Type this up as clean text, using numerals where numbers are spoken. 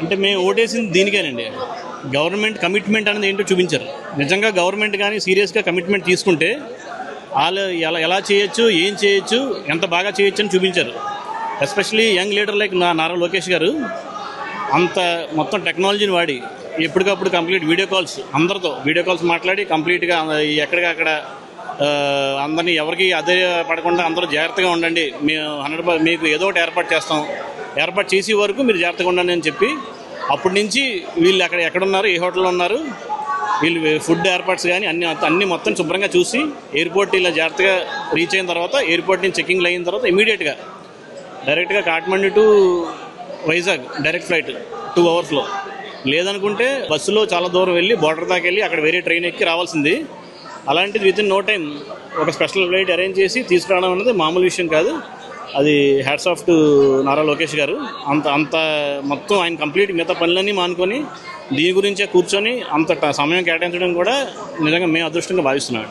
అంటే మేము ఓటేసింది దీనికేనండి. Government commitment అనేది ఏంటో చూపించారు. నిజంగా గవర్నమెంట్ కానీ సీరియస్గా కమిట్మెంట్ తీసుకుంటే వాళ్ళు ఎలా చేయొచ్చు, ఏం చేయొచ్చు, ఎంత బాగా చేయొచ్చు అని చూపించారు. Especially young leader like Nara Lokesh గారు అంత మొత్తం టెక్నాలజీని వాడి ఎప్పటికప్పుడు కంప్లీట్ వీడియో కాల్స్ మాట్లాడి కంప్లీట్గా ఎక్కడికక్కడ అందరినీ ఎవరికి అదే పడకుండా అందరూ జాగ్రత్తగా ఉండండి, మేము 100% మీకు ఏదో ఒకటి ఏర్పాటు చేసే వరకు మీరు జాగ్రత్తగా ఉండండి అని చెప్పి అప్పటి నుంచి వీళ్ళు ఎక్కడున్నారు, ఏ హోటల్లో ఉన్నారు, వీళ్ళు ఫుడ్ ఏర్పాట్స్ కానీ అన్నీ మొత్తం శుభ్రంగా చూసి ఎయిర్పోర్ట్ ఇలా జాగ్రత్తగా రీచ్ అయిన తర్వాత ఎయిర్పోర్ట్ నుంచి చెకింగ్ అయిన తర్వాత ఇమీడియట్గా డైరెక్ట్గా Kathmandu to Vizag direct flight 2 అవర్స్లో. లేదనుకుంటే బస్సులో చాలా దూరం వెళ్ళి బోర్డర్ దాకా వెళ్ళి అక్కడ వేరే ట్రైన్ ఎక్కి రావాల్సింది. అలాంటిది విత్ ఇన్ నో టైం ఒక స్పెషల్ ఫ్లైట్ అరేంజ్ చేసి తీసుకురావడం అనేది మామూలు విషయం కాదు. అది hats off to Nara Lokesh గారు. అంత మొత్తం ఆయన కంప్లీట్ మిగతా పనులన్నీ మానుకొని దీని గురించే కూర్చొని అంత సమయం కేటాయించడం కూడా నిజంగా మేము అదృష్టంగా భావిస్తున్నాం.